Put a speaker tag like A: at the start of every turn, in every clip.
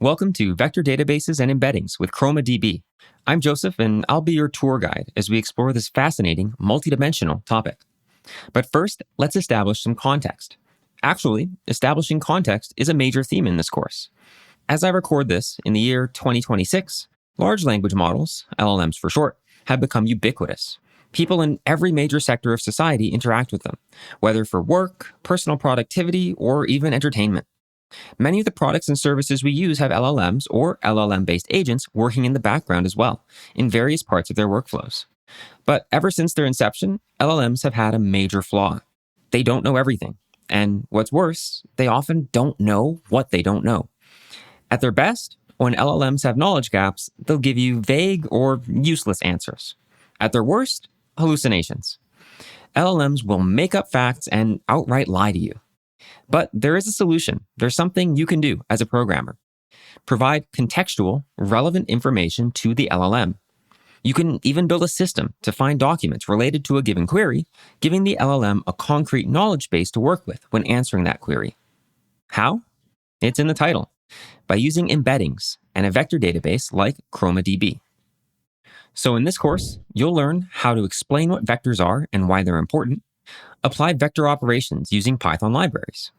A: Welcome to Vector Databases and Embeddings with ChromaDB. I'm Joseph, and I'll be your tour guide as we explore this fascinating, multidimensional topic. But first, let's establish some context. Actually, establishing context is a major theme in this course. As I record this, in the year 2026, large language models, LLMs for short, have become ubiquitous. People in every major sector of society interact with them, whether for work, personal productivity, or even entertainment. Many of the products and services we use have LLMs or LLM-based agents working in the background as well, in various parts of their workflows. But ever since their inception, LLMs have had a major flaw. They don't know everything. And what's worse, they often don't know what they don't know. At their best, when LLMs have knowledge gaps, they'll give you vague or useless answers. At their worst, hallucinations. LLMs will make up facts and outright lie to you. But there is a solution. There's something you can do as a programmer. Provide contextual, relevant information to the LLM. You can even build a system to find documents related to a given query, giving the LLM a concrete knowledge base to work with when answering that query. How? It's in the title. By using embeddings and a vector database like ChromaDB. So in this course, you'll learn how to explain what vectors are and why they're important, apply vector operations using Python libraries,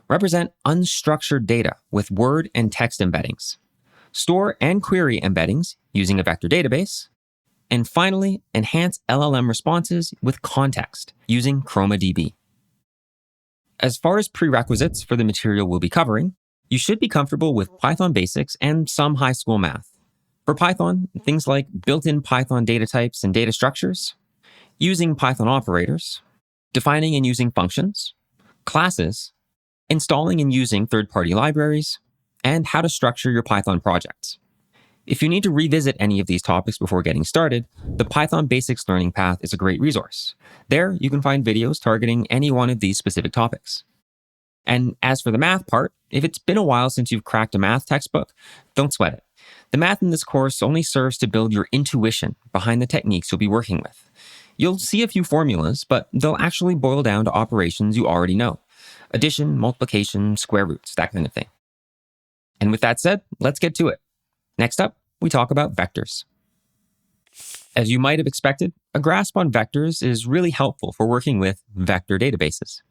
A: represent unstructured data with word and text embeddings, store and query embeddings using a vector database, and finally, enhance LLM responses with context using ChromaDB. As far as prerequisites for the material we'll be covering, you should be comfortable with Python basics and some high school math. For Python, things like built-in Python data types and data structures, using Python operators, defining and using functions, classes, installing and using third-party libraries, and how to structure your Python projects. If you need to revisit any of these topics before getting started, the Python Basics Learning Path is a great resource. There, you can find videos targeting any one of these specific topics. And as for the math part, if it's been a while since you've cracked a math textbook, don't sweat it. The math in this course only serves to build your intuition behind the techniques you'll be working with. You'll see a few formulas, but they'll actually boil down to operations you already know. Addition, multiplication, square roots, that kind of thing. And with that said, let's get to it. Next up, we talk about vectors. As you might have expected, a grasp on vectors is really helpful for working with vector databases.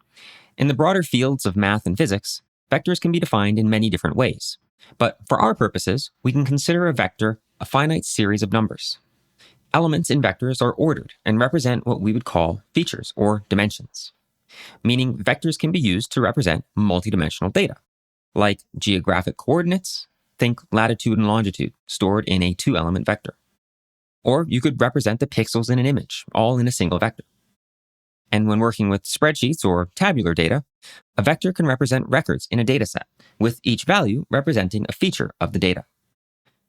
A: In the broader fields of math and physics, vectors can be defined in many different ways. But for our purposes, we can consider a vector a finite series of numbers. Elements in vectors are ordered and represent what we would call features or dimensions, meaning vectors can be used to represent multidimensional data, like geographic coordinates, think latitude and longitude, stored in a two-element vector. Or you could represent the pixels in an image, all in a single vector. And when working with spreadsheets or tabular data, a vector can represent records in a dataset, with each value representing a feature of the data.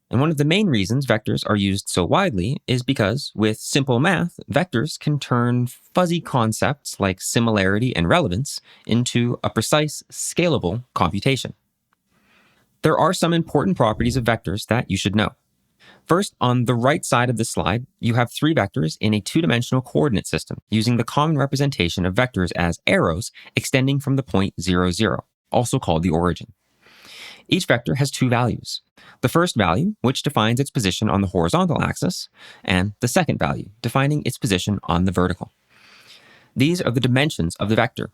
A: And one of the main reasons vectors are used so widely is because, with simple math, vectors can turn fuzzy concepts like similarity and relevance into a precise, scalable computation. There are some important properties of vectors that you should know. First, on the right side of the slide, you have three vectors in a two-dimensional coordinate system using the common representation of vectors as arrows extending from the point 0, 0, also called the origin. Each vector has two values. The first value, which defines its position on the horizontal axis, and the second value, defining its position on the vertical. These are the dimensions of the vector,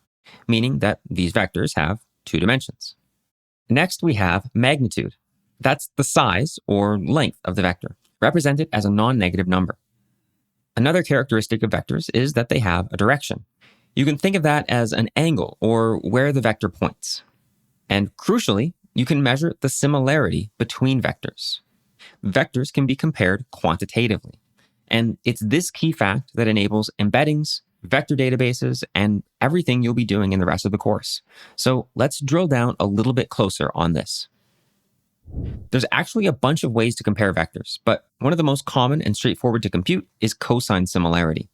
A: meaning that these vectors have two dimensions. Next, we have magnitude. That's the size or length of the vector, represented as a non-negative number. Another characteristic of vectors is that they have a direction. You can think of that as an angle or where the vector points. And crucially, you can measure the similarity between vectors. Vectors can be compared quantitatively. And it's this key fact that enables embeddings, vector databases, and everything you'll be doing in the rest of the course. So let's drill down a little bit closer on this. There's actually a bunch of ways to compare vectors, but one of the most common and straightforward to compute is cosine similarity.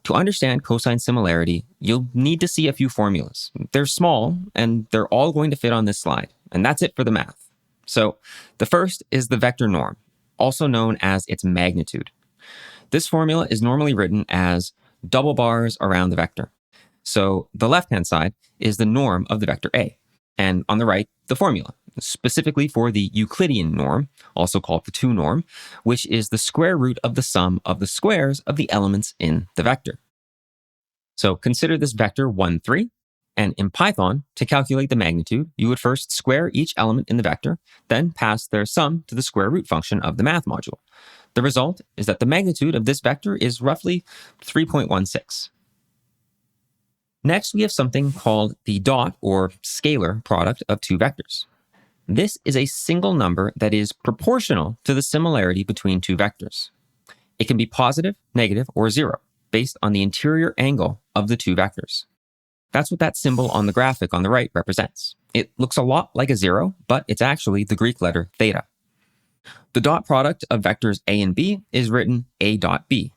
A: To understand cosine similarity, you'll need to see a few formulas. They're small, and they're all going to fit on this slide, and that's it for the math. So the first is the vector norm, also known as its magnitude. This formula is normally written as double bars around the vector. So the left-hand side is the norm of the vector A, and on the right, the formula, specifically for the Euclidean norm, also called the 2 norm, which is the square root of the sum of the squares of the elements in the vector. So consider this vector 1, 3, and in Python, to calculate the magnitude, you would first square each element in the vector, then pass their sum to the square root function of the math module. The result is that the magnitude of this vector is roughly 3.16. Next, we have something called the dot or scalar product of two vectors. This is a single number that is proportional to the similarity between two vectors. It can be positive, negative, or 0, based on the interior angle of the two vectors. That's what that symbol on the graphic on the right represents. It looks a lot like a 0, but it's actually the Greek letter theta. The dot product of vectors a and b is written a dot b,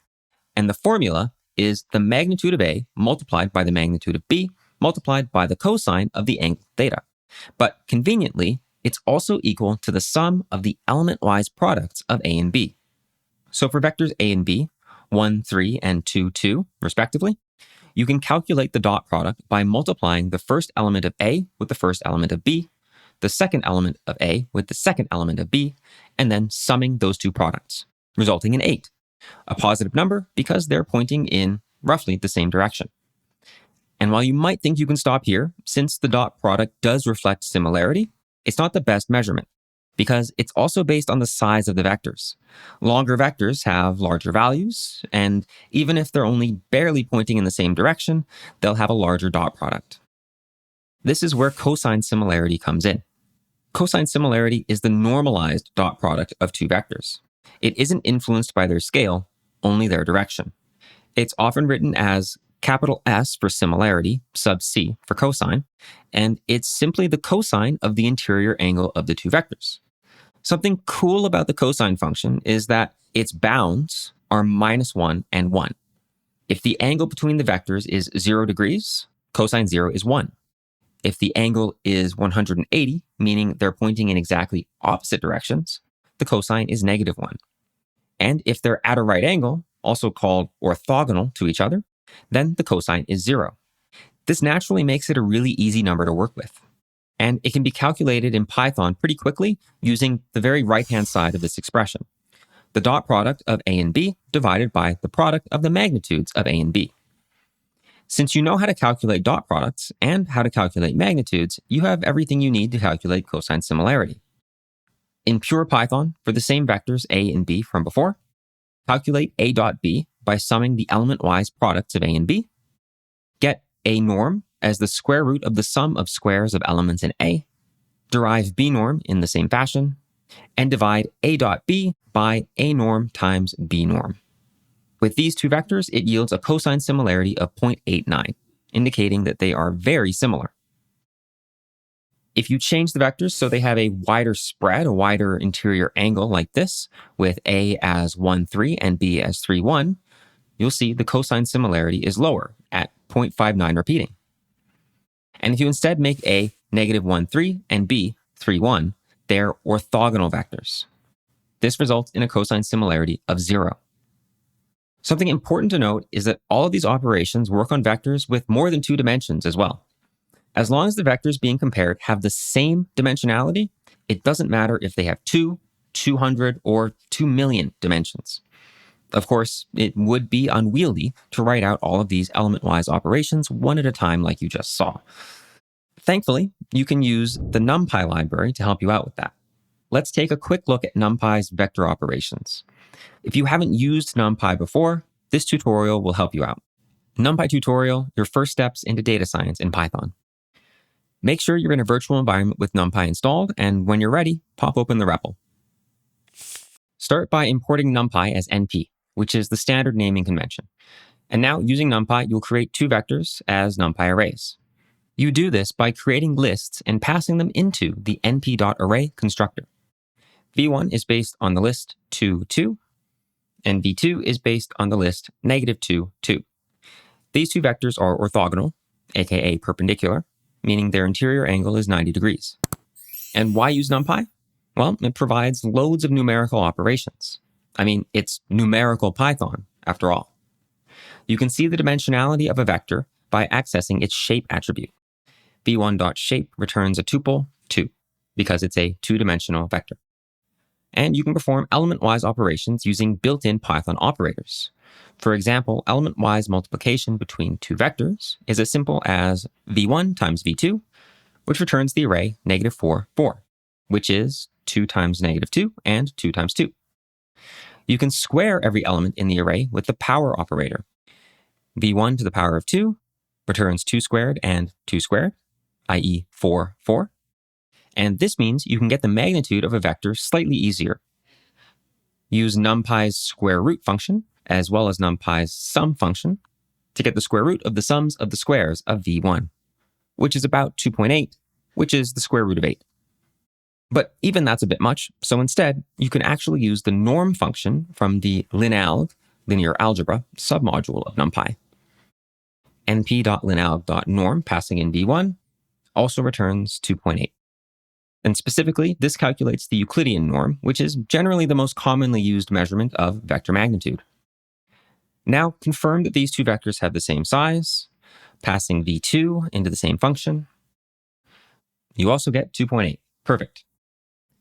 A: and the formula is the magnitude of a multiplied by the magnitude of b multiplied by the cosine of the angle theta. But conveniently, it's also equal to the sum of the element-wise products of a and b. So for vectors a and b, 1, 3, and 2, 2, respectively, you can calculate the dot product by multiplying the first element of a with the first element of b, the second element of a with the second element of b, and then summing those two products, resulting in 8, a positive number because they're pointing in roughly the same direction. And while you might think you can stop here, since the dot product does reflect similarity, it's not the best measurement, because it's also based on the size of the vectors. Longer vectors have larger values, and even if they're only barely pointing in the same direction, they'll have a larger dot product. This is where cosine similarity comes in. Cosine similarity is the normalized dot product of two vectors. It isn't influenced by their scale, only their direction. It's often written as capital S for similarity, sub c for cosine, and it's simply the cosine of the interior angle of the two vectors. Something cool about the cosine function is that its bounds are -1 and 1. If the angle between the vectors is 0 degrees, cosine 0 is 1. If the angle is 180, meaning they're pointing in exactly opposite directions, the cosine is -1. And if they're at a right angle, also called orthogonal to each other, then the cosine is 0. This naturally makes it a really easy number to work with. And it can be calculated in Python pretty quickly using the very right-hand side of this expression, the dot product of a and b divided by the product of the magnitudes of a and b. Since you know how to calculate dot products and how to calculate magnitudes, you have everything you need to calculate cosine similarity. In pure Python, for the same vectors a and b from before, calculate a dot b by summing the element-wise products of a and b, get a norm as the square root of the sum of squares of elements in a, derive b norm in the same fashion, and divide a dot b by a norm times b norm. With these two vectors, it yields a cosine similarity of 0.89, indicating that they are very similar. If you change the vectors so they have a wider spread, a wider interior angle like this, with a as 1, 3 and b as 3, 1, you'll see the cosine similarity is lower at 0.59 repeating. And if you instead make a -1, 3 and b 3, 1, they're orthogonal vectors. This results in a cosine similarity of 0. Something important to note is that all of these operations work on vectors with more than 2 dimensions as well. As long as the vectors being compared have the same dimensionality, it doesn't matter if they have 2, 200, or 2 million dimensions. Of course, it would be unwieldy to write out all of these element-wise operations one at a time like you just saw. Thankfully, you can use the NumPy library to help you out with that. Let's take a quick look at NumPy's vector operations. If you haven't used NumPy before, this tutorial will help you out. NumPy tutorial, your first steps into data science in Python. Make sure you're in a virtual environment with NumPy installed, and when you're ready, pop open the REPL. Start by importing NumPy as NP, which is the standard naming convention. And now, using NumPy, you'll create 2 vectors as NumPy arrays. You do this by creating lists and passing them into the np.array constructor. v1 is based on the list 2, 2, and v2 is based on the list -2, 2. These 2 vectors are orthogonal, aka perpendicular, meaning their interior angle is 90 degrees. And why use NumPy? Well, it provides loads of numerical operations. I mean, it's numerical Python, after all. You can see the dimensionality of a vector by accessing its shape attribute. v1.shape returns a tuple 2 because it's a two-dimensional vector. And you can perform element-wise operations using built-in Python operators. For example, element-wise multiplication between two vectors is as simple as v1 times v2, which returns the array -4, 4, which is 2 times -2 and 2 times 2. You can square every element in the array with the power operator. v1 to the power of 2 returns 2 squared and 2 squared, i.e. 4, 4. And this means you can get the magnitude of a vector slightly easier. Use NumPy's square root function, as well as NumPy's sum function, to get the square root of the sums of the squares of v1, which is about 2.8, which is the square root of 8. But even that's a bit much, so instead, you can actually use the norm function from the linalg, linear algebra, submodule of NumPy. np.linalg.norm passing in v1 also returns 2.8. And specifically, this calculates the Euclidean norm, which is generally the most commonly used measurement of vector magnitude. Now, confirm that these two vectors have the same size, passing v2 into the same function. You also get 2.8. Perfect.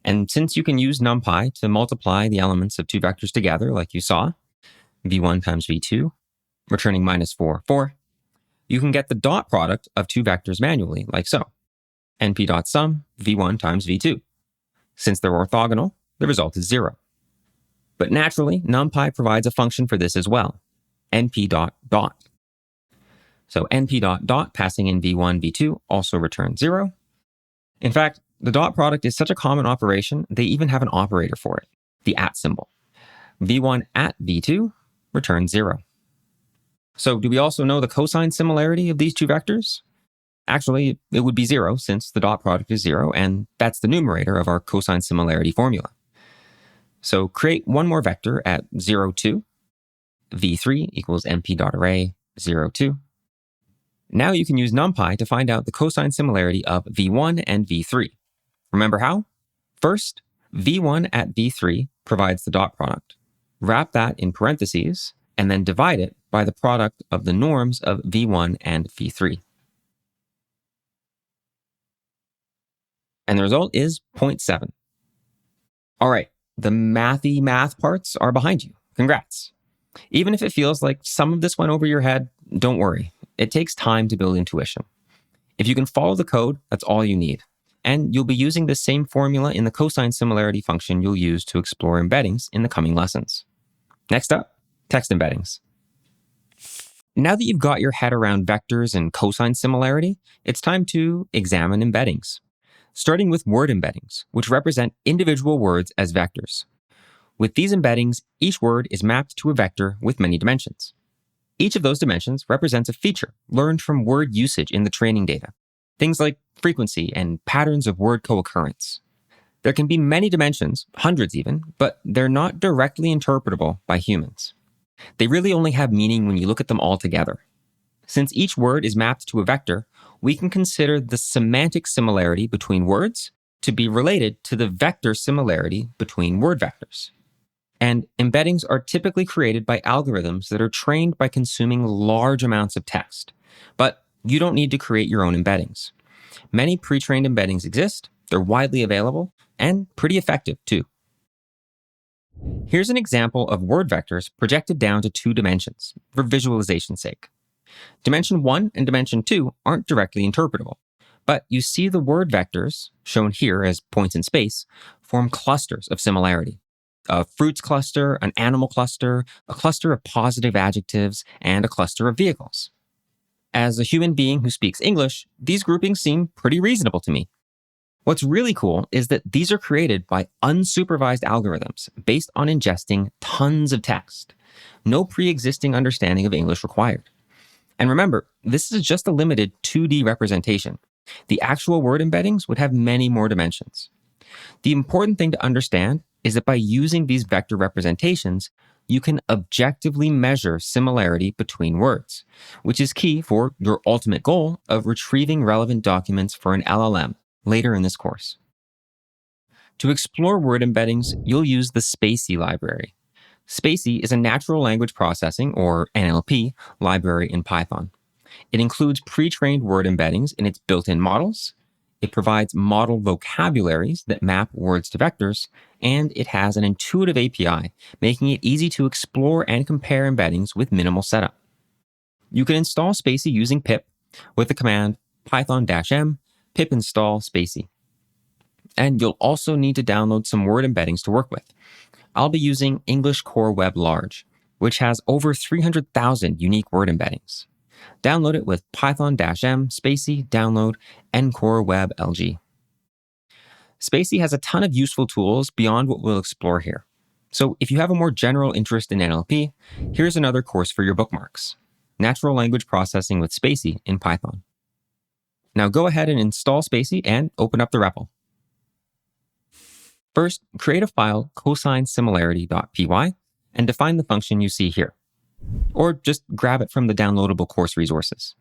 A: And since you can use NumPy to multiply the elements of two vectors together, like you saw, v1 times v2, returning -4, 4, you can get the dot product of two vectors manually, like so. np.sum v1 times v2. Since they're orthogonal, the result is 0. But naturally, NumPy provides a function for this as well, np.dot. So np.dot passing in v1, v2 also returns 0. In fact, the dot product is such a common operation, they even have an operator for it, the @ symbol. v1 at v2 returns 0. So do we also know the cosine similarity of these two vectors? Actually, it would be 0 since the dot product is 0, and that's the numerator of our cosine similarity formula. So create one more vector at 0, 2. v3 equals np.array 0, 2. Now you can use NumPy to find out the cosine similarity of v1 and v3. Remember how? First, v1 at v3 provides the dot product. Wrap that in parentheses, and then divide it by the product of the norms of v1 and v3. And the result is 0.7. All right, the mathy math parts are behind you. Congrats. Even if it feels like some of this went over your head, don't worry. It takes time to build intuition. If you can follow the code, that's all you need. And you'll be using the same formula in the cosine similarity function you'll use to explore embeddings in the coming lessons. Next up, text embeddings. Now that you've got your head around vectors and cosine similarity, it's time to examine embeddings. Starting with word embeddings, which represent individual words as vectors. With these embeddings, each word is mapped to a vector with many dimensions. Each of those dimensions represents a feature learned from word usage in the training data, things like frequency and patterns of word co-occurrence. There can be many dimensions, hundreds even, but they're not directly interpretable by humans. They really only have meaning when you look at them all together. Since each word is mapped to a vector, we can consider the semantic similarity between words to be related to the vector similarity between word vectors. And embeddings are typically created by algorithms that are trained by consuming large amounts of text. But you don't need to create your own embeddings. Many pre-trained embeddings exist, they're widely available, and pretty effective too. Here's an example of word vectors projected down to 2 dimensions, for visualization's sake. Dimension 1 and dimension 2 aren't directly interpretable, but you see the word vectors, shown here as points in space, form clusters of similarity. A fruits cluster, an animal cluster, a cluster of positive adjectives, and a cluster of vehicles. As a human being who speaks English, these groupings seem pretty reasonable to me. What's really cool is that these are created by unsupervised algorithms based on ingesting tons of text. No pre-existing understanding of English required. And remember, this is just a limited 2D representation. The actual word embeddings would have many more dimensions. The important thing to understand is that by using these vector representations, you can objectively measure similarity between words, which is key for your ultimate goal of retrieving relevant documents for an LLM later in this course. To explore word embeddings, you'll use the spaCy library. spaCy is a natural language processing, or NLP, library in Python. It includes pre-trained word embeddings in its built-in models. It provides model vocabularies that map words to vectors, and it has an intuitive API, making it easy to explore and compare embeddings with minimal setup. You can install spaCy using pip with the command python-m pip install spaCy. And you'll also need to download some word embeddings to work with. I'll be using English Core Web Large, which has over 300,000 unique word embeddings. Download it with python-m spaCy download ncore web lg. spaCy has a ton of useful tools beyond what we'll explore here. So if you have a more general interest in NLP, here's another course for your bookmarks: Natural Language Processing with spaCy in Python. Now go ahead and install spaCy and open up the REPL. First, create a file cosine similarity.py and define the function you see here. Or just grab it from the downloadable course resources.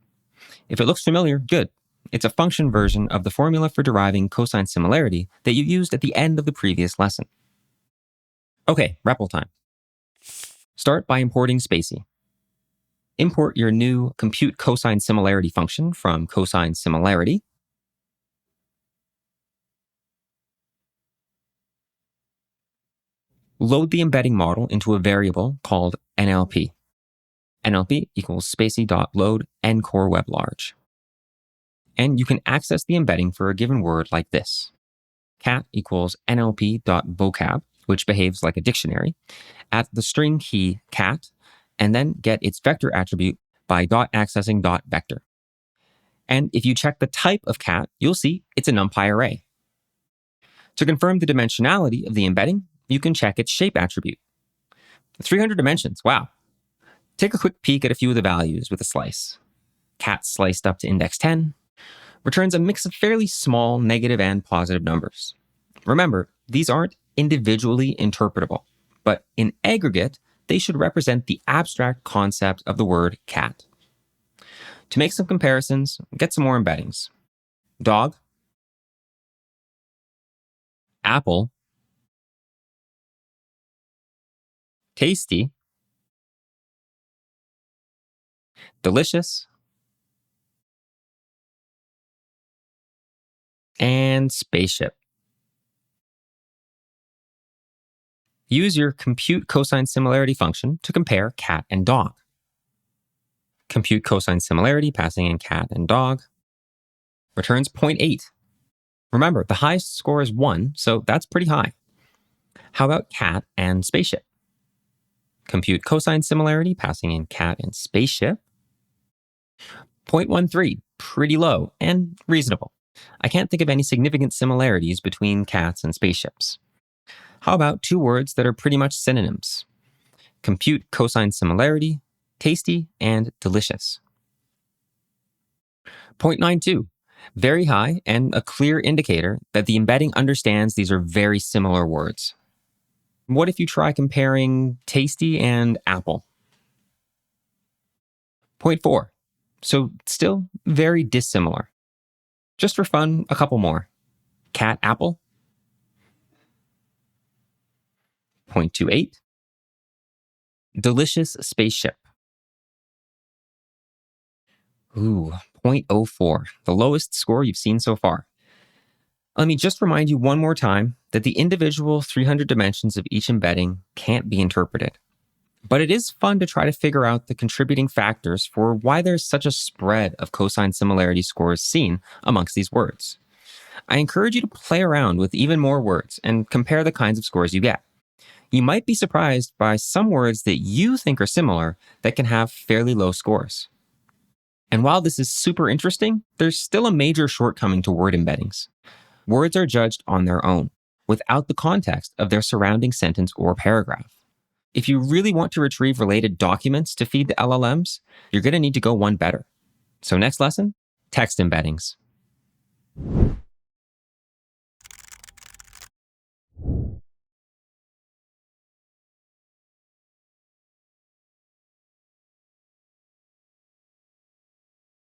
A: If it looks familiar, good. It's a function version of the formula for deriving cosine similarity that you used at the end of the previous lesson. Okay, REPL time. Start by importing spaCy. Import your new compute cosine similarity function from cosine similarity. Load the embedding model into a variable called NLP. NLP equals spaCy.load ncore web large. And you can access the embedding for a given word like this: cat equals nlp.vocab, which behaves like a dictionary, at the string key cat, and then get its vector attribute by .accessing .vector. And if you check the type of cat, you'll see it's a NumPy array. To confirm the dimensionality of the embedding, you can check its shape attribute. 300 dimensions, wow. Take a quick peek at a few of the values with a slice. Cat sliced up to index 10 returns a mix of fairly small negative and positive numbers. Remember, these aren't individually interpretable, but in aggregate, they should represent the abstract concept of the word cat. To make some comparisons, get some more embeddings. Dog, apple, tasty, delicious, and spaceship. Use your compute cosine similarity function to compare cat and dog. Compute cosine similarity passing in cat and dog returns 0.8. Remember, the highest score is 1, so that's pretty high. How about cat and spaceship? Compute cosine similarity passing in cat and spaceship. 0.13, pretty low and reasonable. I can't think of any significant similarities between cats and spaceships. How about two words that are pretty much synonyms? Compute cosine similarity, tasty and delicious. 0.92, very high and a clear indicator that the embedding understands these are very similar words. What if you try comparing tasty and apple? 0.4, so still very dissimilar. Just for fun, a couple more. Cat, apple. 0.28. Delicious spaceship. Ooh, 0.04, the lowest score you've seen so far. Let me just remind you one more time that the individual 300 dimensions of each embedding can't be interpreted. But it is fun to try to figure out the contributing factors for why there's such a spread of cosine similarity scores seen amongst these words. I encourage you to play around with even more words and compare the kinds of scores you get. You might be surprised by some words that you think are similar that can have fairly low scores. And while this is super interesting, there's still a major shortcoming to word embeddings. Words are judged on their own, without the context of their surrounding sentence or paragraph. If you really want to retrieve related documents to feed the LLMs, you're going to need to go one better. So next lesson, text embeddings.